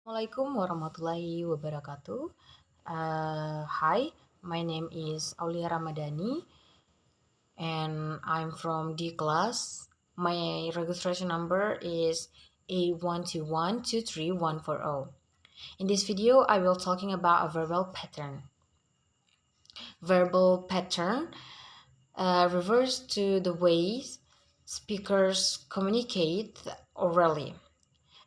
Assalamualaikum warahmatullahi wabarakatuh. Hi, my name is Aulia Ramadhani and I'm from D class. My registration number is A121234140. In this video, I will talking about a verbal pattern. Verbal pattern refers to the ways speakers communicate orally.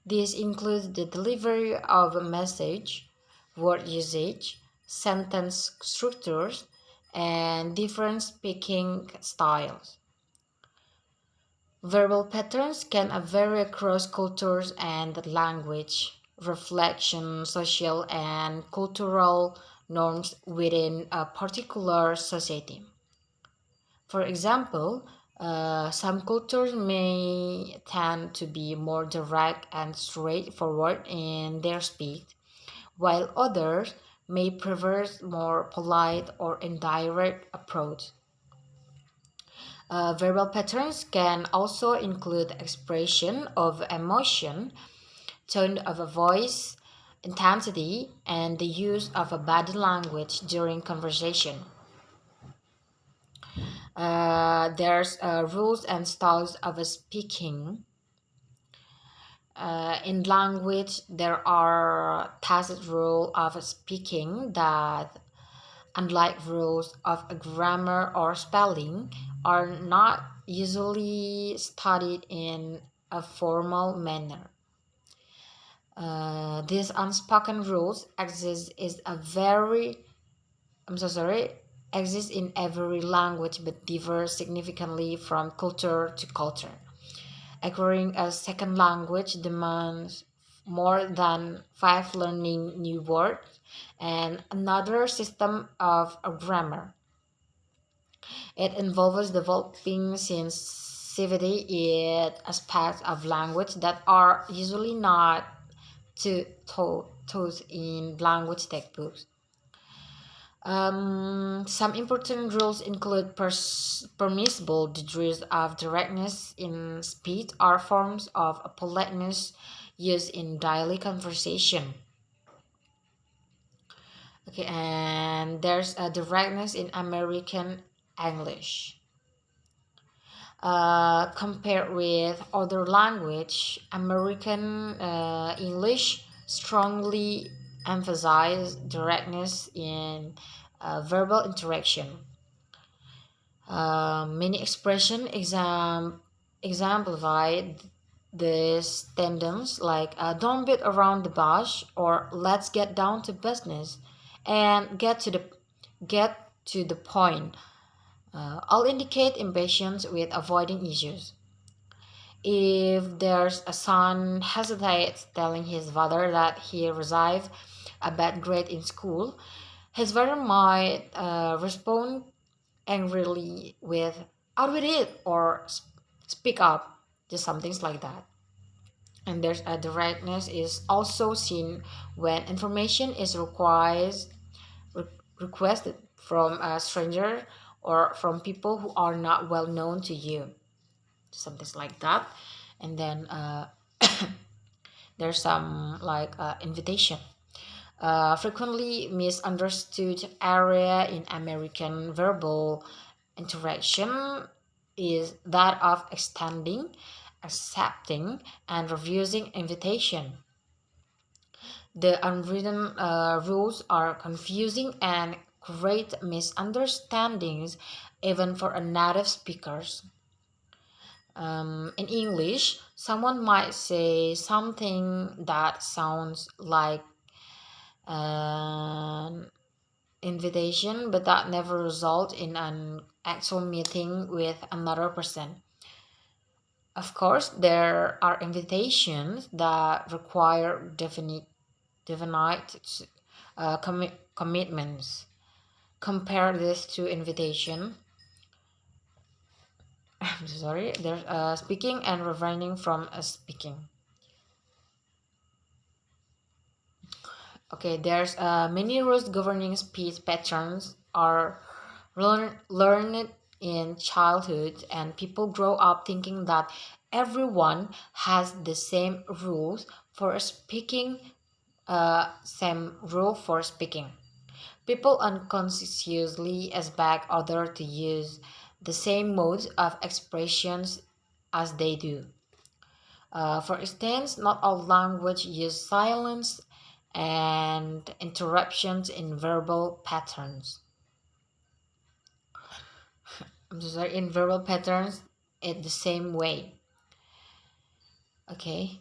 This includes the delivery of a message, word usage, sentence structures, and different speaking styles. Verbal patterns can vary across cultures and language, reflection social and cultural norms within a particular society. For example, some cultures may tend to be more direct and straightforward in their speech, while others may prefer more polite or indirect approach. Verbal patterns can also include expression of emotion, tone of a voice, intensity, and the use of a body language during conversation. There's rules and styles of speaking. In language, there are tacit rules of speaking that, unlike rules of grammar or spelling, are not usually studied in a formal manner. These unspoken rules exist in every language but differ significantly from culture to culture. Acquiring a second language demands more than five learning new words and another system of grammar. It involves developing sensitivity in aspects of language that are usually not taught in language textbooks. Some important rules include permissible degrees of directness in speech or forms of politeness used in daily conversation. Okay, and there's a directness in American English. Compared with other language, American English strongly emphasize directness in verbal interaction. Many expression exemplify these tendencies like don't beat around the bush or let's get down to business and get to the point. All indicate impatience with avoiding issues. If there's a son hesitates telling his father that he received a bad grade in school, his father might respond angrily with out with it or speak up, just some things like that. And there's a directness is also seen when information is requested from a stranger or from people who are not well known to you, something like that. And then there's some like invitation. Frequently misunderstood area in American verbal interaction is that of extending, accepting, and refusing invitation. The unwritten rules are confusing and create misunderstandings even for a native speakers. In English, someone might say something that sounds like an invitation, but that never result in an actual meeting with another person. Of course, there are invitations that require definite commitments. Compare this to invitation. I'm sorry. There's speaking and refraining from speaking. Okay, there's many rules governing speech patterns are learned in childhood, and people grow up thinking that everyone has the same rules for speaking same rule for speaking. People unconsciously expect others to use the same modes of expressions as they do. For instance, not all language use silence and interruptions in verbal patterns. I'm so sorry, in verbal patterns, it the same way. Okay.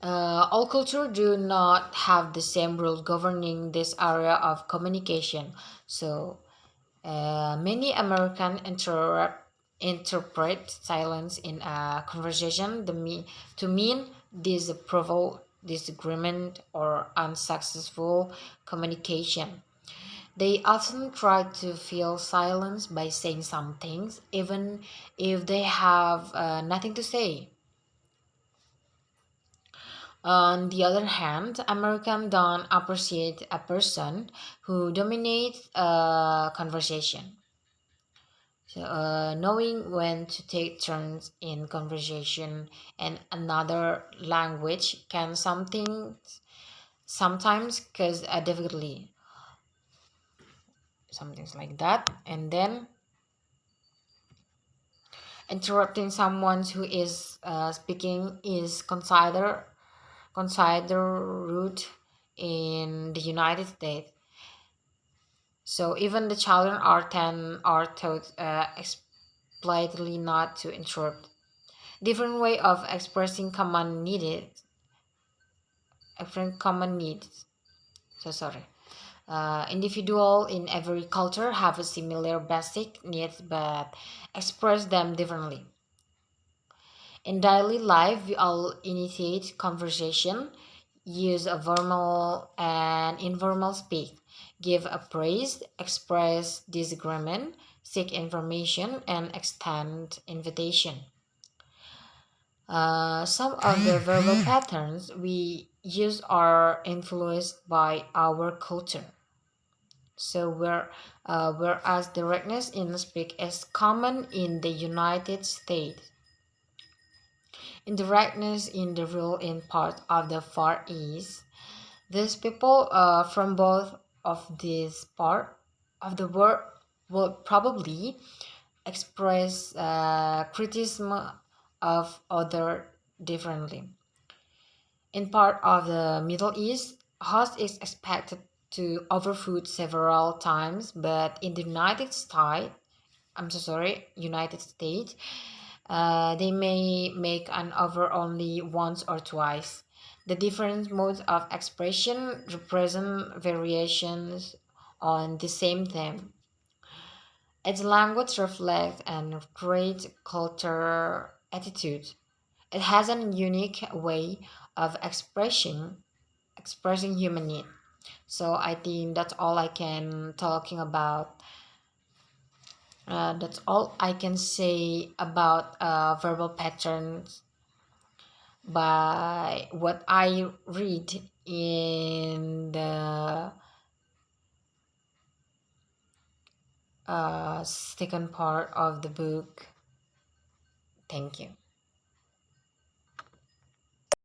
All cultures do not have the same rules governing this area of communication. So, many Americans interpret silence in a conversation to mean disapproval, disagreement, or unsuccessful communication. They often try to fill silence by saying some things, even if they have nothing to say. On the other hand, Americans don't appreciate a person who dominates a conversation. So, knowing when to take turns in conversation in another language can sometimes cause a difficulty, something like that. And then interrupting someone who is speaking is considered rude in the United States. So even the children are taught explicitly not to interrupt. Different way of expressing common needs. So sorry. Individual in every culture have a similar basic needs but express them differently. In daily life, we all initiate conversation, use a formal and informal speak, give a praise, express disagreement, seek information, and extend invitation. Some of the verbal patterns we use are influenced by our culture. So, whereas directness in speak is common in the United States, indirectness in the rule in part of the Far East. These people from both of these part of the world will probably express criticism of other differently. In part of the Middle East, host is expected to overfood several times, but in the United States, they may make an over only once or twice. The different modes of expression represent variations on the same theme. Its language reflects and creates culture attitude. It has a unique way of expressing human need. So I think that's all I can talking about. That's all I can say about verbal patterns by what I read in the second part of the book. Thank you.